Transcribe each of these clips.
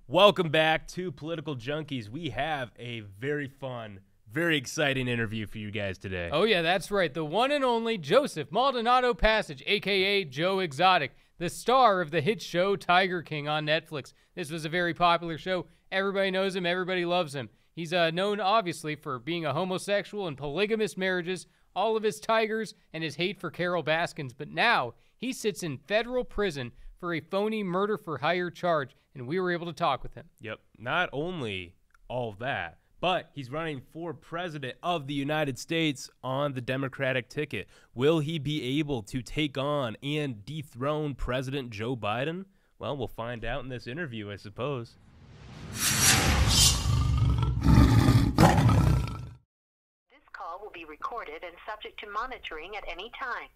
Welcome back to Political Junkies. We have a very fun, very exciting interview for you guys today. Oh, yeah, that's right. The one and only Joseph Maldonado Passage, a.k.a. Joe Exotic, the star of the hit show Tiger King on Netflix. This was a very popular show. Everybody knows him. Everybody loves him. He's known, obviously, for being a homosexual and polygamous marriages, all of his tigers, and his hate for Carol Baskins. But now he sits in federal prison for a phony murder-for-hire charge, and we were able to talk with him. Yep. Not only all of that, but he's running for president of the United States on the Democratic ticket. Will he be able to take on and dethrone President Joe Biden? Well, we'll find out in this interview, I suppose. This call will be recorded and subject to monitoring at any time.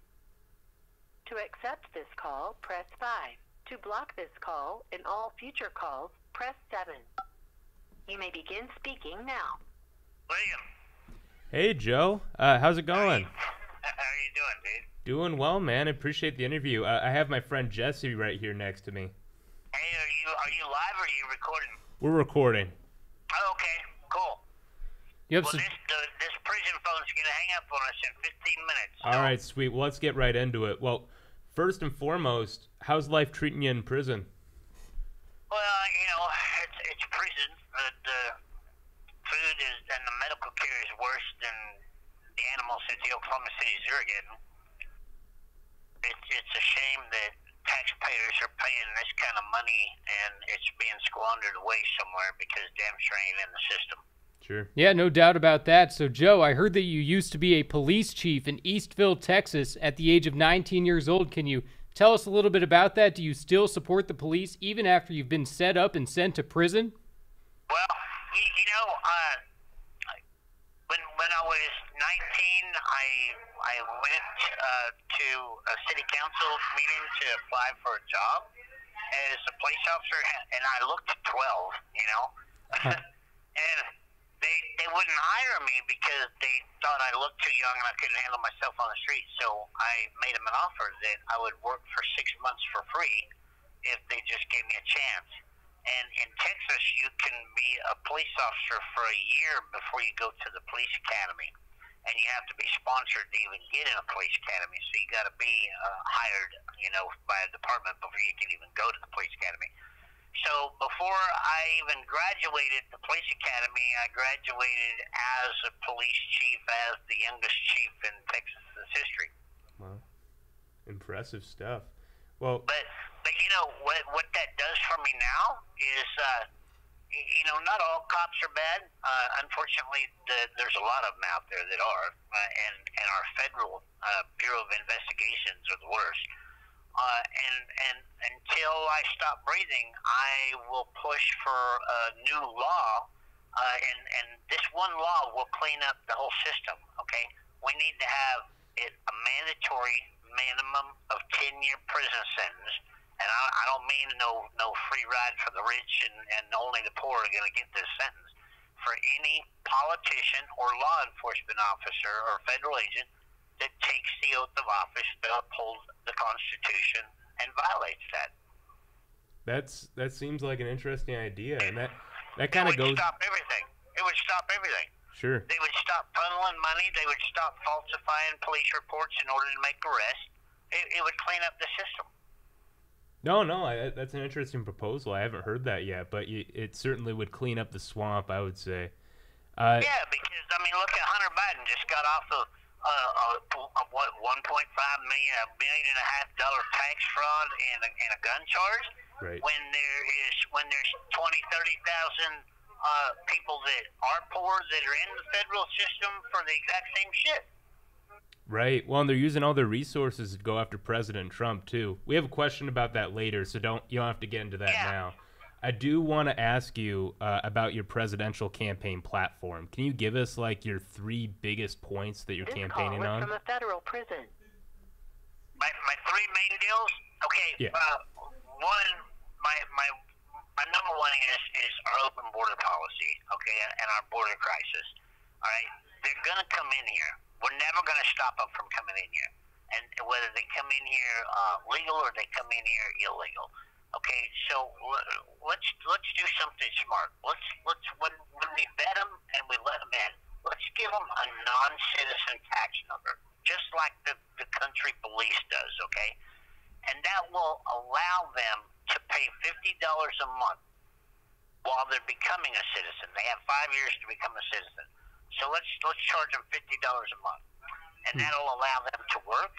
To accept this call, press 5. To block this call and all future calls, press 7. You may begin speaking now. William. Hey, Joe. How's it going? How are you doing, dude? Doing well, man. I appreciate the interview. I have my friend Jesse right here next to me. Hey, are you live or are you recording? We're recording. Oh, okay, cool. Yep. Well, this prison phone's gonna hang up on us in 15 minutes. So. All right, sweet. Well, let's get right into it. Well, first and foremost, how's life treating you in prison? Well, it's prison. The food is and the medical care is worse than the animals that the Oklahoma City Zoo are getting. It's a shame that taxpayers are paying this kind of money and it's being squandered away somewhere because damn sure ain't in the system. Sure. Yeah, no doubt about that. So, Joe, I heard that you used to be a police chief in Eastville, Texas at the age of 19 years old. Can you tell us a little bit about that? Do you still support the police even after you've been set up and sent to prison? Well, when I was 19, I went to a city council meeting to apply for a job as a police officer, and I looked 12, and they wouldn't hire me because they thought I looked too young and I couldn't handle myself on the street. So I made them an offer that I would work for 6 months for free if they just gave me a chance. And in Texas, you can be a police officer for a year before you go to the police academy. And you have to be sponsored to even get in a police academy. So you got to be hired, by a department before you can even go to the police academy. So before I even graduated the police academy, I graduated as a police chief, as the youngest chief in Texas's history. Wow. Impressive stuff. Well, but what that does for me now is, not all cops are bad. Unfortunately, there's a lot of them out there that are, and our federal Bureau of Investigations are the worst. And until I stop breathing, I will push for a new law, and this one law will clean up the whole system. Okay, we need to have it a mandatory minimum of 10-year prison sentence, and I don't mean no free ride for the rich and only the poor are going to get this sentence. For any politician or law enforcement officer or federal agent that takes the oath of office to uphold the Constitution and violates that. That seems like an interesting idea, and that kind of goes. It would stop everything. It would stop everything. Sure. They would stop funneling money. They would stop falsifying police reports in order to make arrests. It would clean up the system. No, that's an interesting proposal. I haven't heard that yet, but it certainly would clean up the swamp, I would say. Yeah, because look at Hunter Biden just got off of what, $1.5 million, $1.5 million tax fraud and a gun charge. Right. When there's 20,000-30,000 people that are poor that are in the federal system for the exact same shit. Right. Well, and they're using all their resources to go after President Trump too. We have a question about that later, so you don't have to get into that now. I do want to ask you about your presidential campaign platform. Can you give us your 3 biggest points that you're campaigning on? From a federal prison. My 3 main deals. Okay. Yeah. One, my number one is our open border policy. Okay, and our border crisis. All right. They're gonna come in here. We're never gonna stop them from coming in here. And whether they come in here legal or they come in here illegal. Okay, so let's do president smart. Let's when we vet them and we let them in, let's give them a non-citizen tax number, just like the country police does, okay? And that will allow them to pay $50 a month while they're becoming a citizen. They have 5 years to become a citizen. So let's charge them $50 a month, and that'll allow them to work,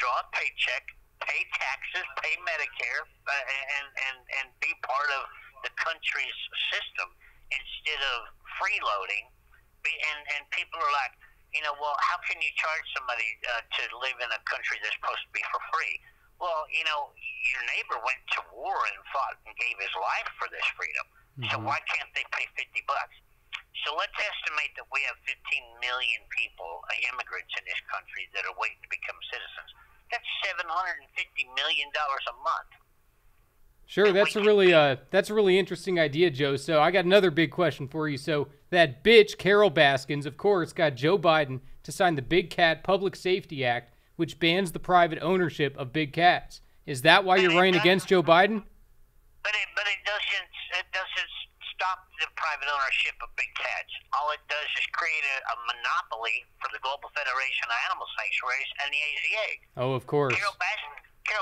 draw a paycheck, pay taxes, pay Medicare, and be part of the country's system instead of freeloading. And people are like, well, how can you charge somebody to live in a country that's supposed to be for free? Well, your neighbor went to war and fought and gave his life for this freedom. So why can't they pay $50? So let's estimate that we have 15 million people, immigrants in this country that are waiting to become citizens. That's $750 million a month. Sure, that's a really interesting idea, Joe. So I got another big question for you. So that bitch, Carol Baskins, of course, got Joe Biden to sign the Big Cat Public Safety Act, which bans the private ownership of big cats. Is that why you're running against Joe Biden? But it doesn't stop the private ownership of big cats. All it does is create a monopoly for the Global Federation of Animal Sanctuaries and the AZA. Oh, of course. Carol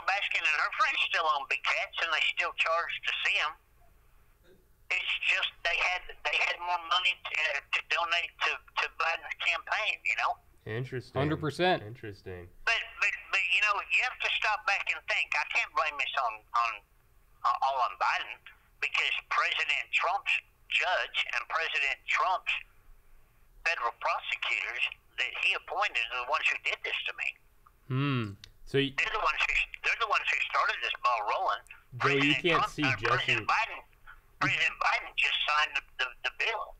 Baskin and her friends still own big cats, and they still charge to see them. It's just they had more money to donate to Biden's campaign, Interesting. 100%. Interesting. But you have to stop back and think. I can't blame this all on Biden, because President Trump's judge and President Trump's federal prosecutors that he appointed are the ones who did this to me. So they're the ones who started this ball rolling. Joe, you can't see Jesse. President Biden just signed the bill.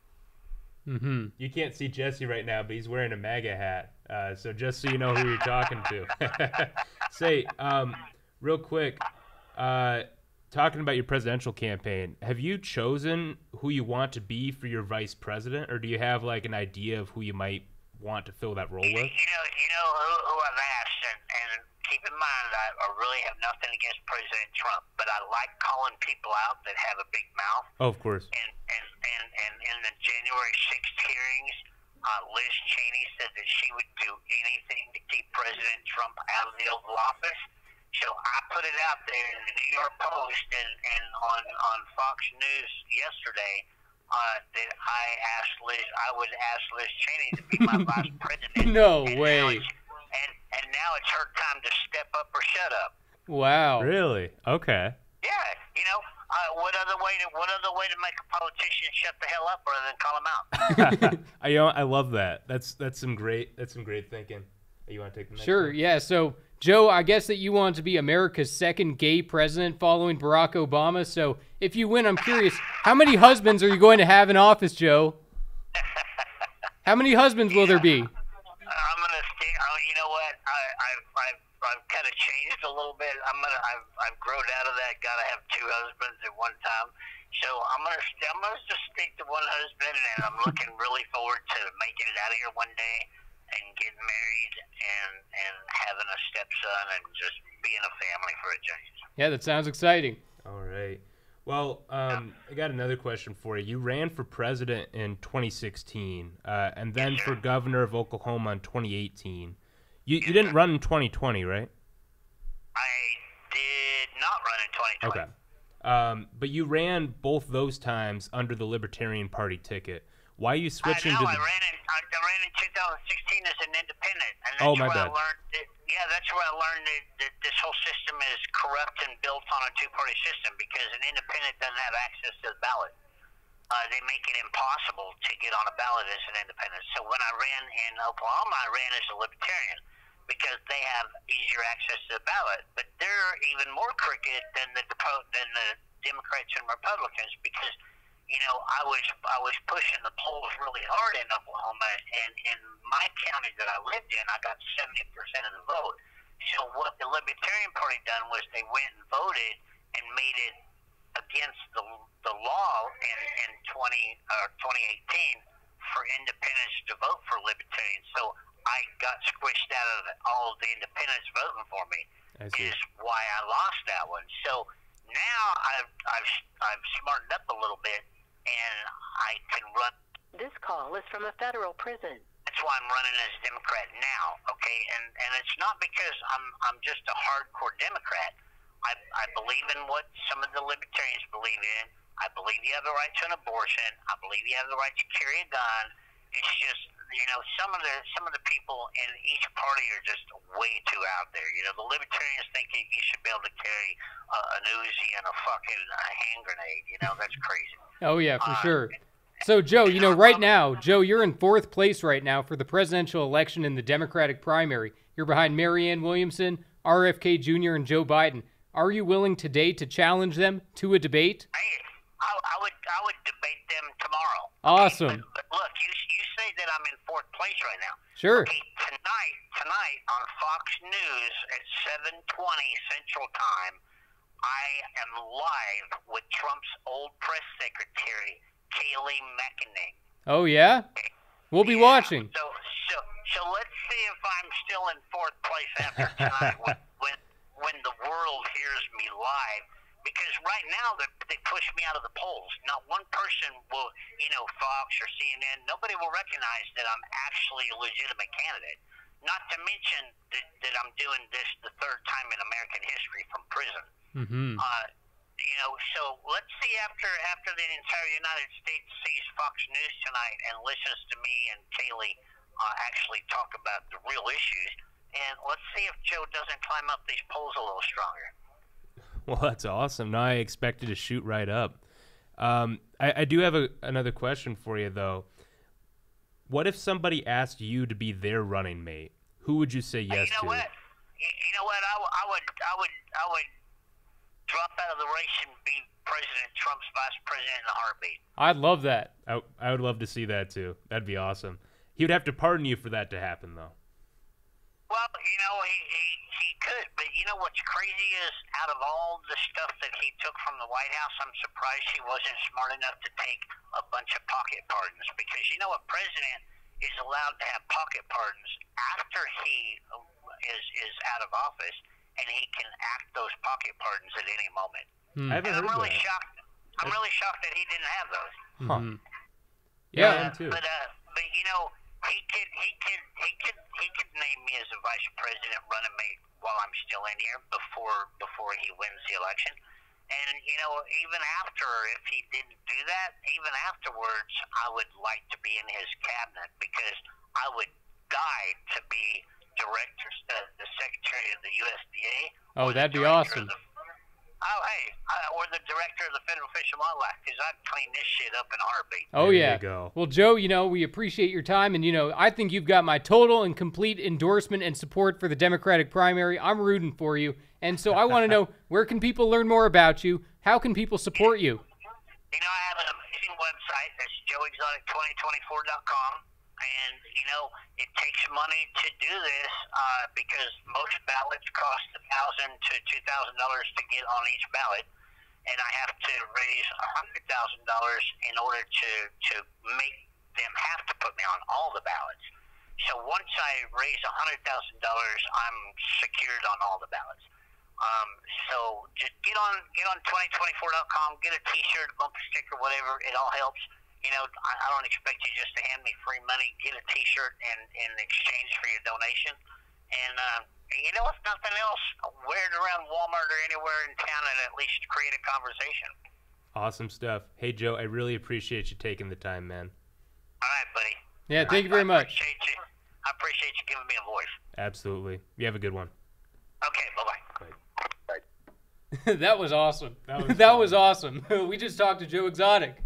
You can't see Jesse right now, but he's wearing a MAGA hat. So just so you know who you're talking to. Say, real quick, talking about your presidential campaign, have you chosen who you want to be for your vice president, or do you have like an idea of who you might want to fill that role with? You know who I've asked, and keep in mind, I really have nothing against President Trump, but I like calling people out that have a big mouth. Oh, of course. And in the January 6th hearings, Liz Cheney said that she would do anything to keep President Trump out of the Oval Office. So I put it out there in the New York Post and on Fox News yesterday that I would ask Liz Cheney to be my vice president. No way. And now it's her time to step up or shut up. Wow. Really? Okay. Yeah, what other way to make a politician shut the hell up other than call him out? I love that. That's some great thinking. You want to take the next Sure, one? yeah. So, Joe, I guess that you want to be America's second gay president following Barack Obama. So, if you win, I'm curious, how many husbands are you going to have in office, Joe? How many husbands will there be? I'm gonna stay. You know what? I've kind of changed a little bit. I've grown out of that. Got to have two husbands at one time. So I'm gonna just stick to one husband, and I'm looking really forward to making it out of here one day and getting married and having a stepson and just being a family for a change. Yeah, that sounds exciting. All right. Well, I got another question for you. You ran for president in 2016, and then for governor of Oklahoma in 2018. You didn't run in 2020, right? I did not run in 2020. Okay. But you ran both those times under the Libertarian Party ticket. Why are you switching to the... I ran in 2016 as an independent. And that's oh, my where bad. That's where I learned that this whole system is corrupt and built on a two-party system, because an independent doesn't have access to the ballot. They make it impossible to get on a ballot as an independent. So when I ran in Oklahoma, I ran as a Libertarian because they have easier access to the ballot. But they're even more crooked than the Democrats and Republicans, because I was pushing the polls really hard in Oklahoma, and in my county that I lived in, I got 70% of the vote. So what the Libertarian Party done was they went and voted and made it against the law in 2018 for independents to vote for Libertarians. So I got squished out of all of the independents voting for me. Is why I lost that one. So now I've smartened up a little bit, and I can run. This call is from a federal prison. That's why I'm running as a Democrat now, okay? And it's not because I'm just a hardcore Democrat. I believe in what some of the libertarians believe in. I believe you have the right to an abortion. I believe you have the right to carry a gun. It's just, you know, some of the people in each party are just way too out there. You know, the libertarians think you should be able to carry an Uzi and a fucking hand grenade. You know, that's crazy. Oh, yeah, for sure. So, Joe, you know, right now, Joe, you're in 4th place right now for the presidential election in the Democratic primary. You're behind Marianne Williamson, RFK Jr., and Joe Biden. Are you willing today to challenge them to a debate? Hey, I would debate them tomorrow. Awesome. But look, you say that I'm in 4th place right now. Sure. Okay, tonight on Fox News at 7:20 Central Time, I am live with Trump's old press secretary, Kayleigh McEnany. Oh, yeah? We'll be watching. So let's see if I'm still in 4th place after tonight when the world hears me live. Because right now they push me out of the polls. Not one person will, you know, Fox or CNN, nobody will recognize that I'm actually a legitimate candidate. Not to mention that I'm doing this the 3rd time in American history from prison. Mm-hmm. You know, so let's see after the entire United States sees Fox News tonight and listens to me and Kayleigh actually talk about the real issues, and let's see if Joe doesn't climb up these polls a little stronger. Well, that's awesome. Now I expected to shoot right up. I do have another question for you, though. What if somebody asked you to be their running mate? Who would you say yes to? You know what? I would drop out of the race and be President Trump's vice president in a heartbeat. I'd love that. I would love to see that, too. That'd be awesome. He would have to pardon you for that to happen, though. Well, you know, he could, but you know what's crazy is out of all the stuff that he took from the White House, I'm surprised he wasn't smart enough to take a bunch of pocket pardons, because you know a president is allowed to have pocket pardons after he is out of office, and he can act those pocket pardons at any moment. I haven't heard I'm really that. shocked. I'm really shocked that he didn't have those. Huh. Mhm. Yeah, I am too. But you know, he could name me as a vice president running mate while I'm still in here before he wins the election. And you know, even after, if he didn't do that, even afterwards, I would like to be in his cabinet, because I would die to be the secretary of the USDA. Oh, that'd be awesome. Or the director of the Federal Fish and Wildlife, because I'd clean this shit up in a heartbeat. Oh, There yeah. you go. Well, Joe, you know, we appreciate your time, and, you know, I think you've got my total and complete endorsement and support for the Democratic primary. I'm rooting for you. And so I want to know, where can people learn more about you? How can people support you? You know, I have an amazing website. That's joeexotic2024.com. And, you know, it takes money to do this because most ballots cost $1,000 to $2,000 to get on each ballot. And I have to raise $100,000 in order to make them have to put me on all the ballots. So once I raise $100,000, I'm secured on all the ballots. So just get on 2024.com, get a T-shirt, a bumper sticker, whatever. It all helps. You know, I don't expect you just to hand me free money. Get a T-shirt in exchange for your donation. And, you know, if nothing else, wear it around Walmart or anywhere in town and at least create a conversation. Awesome stuff. Hey, Joe, I really appreciate you taking the time, man. All right, buddy. Yeah, thank you very much. I appreciate you giving me a voice. Absolutely. You have a good one. Okay, bye-bye. That was awesome. That was awesome. We just talked to Joe Exotic.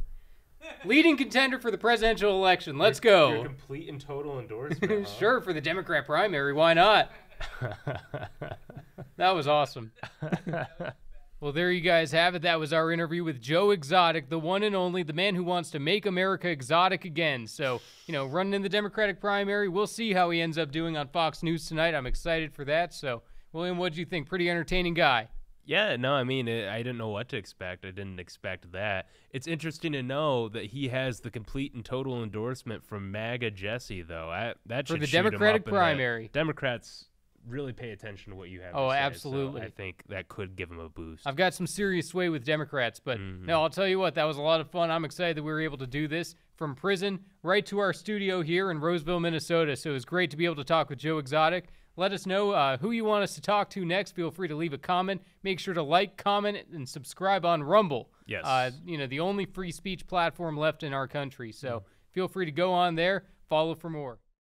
Leading contender for the presidential election. Let's go. Your complete and total endorsement. Huh? Sure, for the Democrat primary. Why not? That was awesome. Well, there you guys have it. That was our interview with Joe Exotic, the one and only, the man who wants to make America exotic again. So, you know, running in the Democratic primary, we'll see how he ends up doing on Fox News tonight. I'm excited for that. So, William, what do you think? Pretty entertaining guy. Yeah, no, I mean, I didn't know what to expect. I didn't expect that. It's interesting to know that he has the complete and total endorsement from MAGA Jesse, though. That For should the shoot him Democratic up in the primary. Democrats really pay attention to what you have to Oh, say. absolutely. So I think that could give him a boost. I've got some serious sway with Democrats, but no, I'll tell you what, that was a lot of fun. I'm excited that we were able to do this from prison right to our studio here in Roseville, Minnesota. So it was great to be able to talk with Joe Exotic. Let us know who you want us to talk to next. Feel free to leave a comment. Make sure to like, comment, and subscribe on Rumble. Yes. The only free speech platform left in our country. So feel free to go on there, follow for more.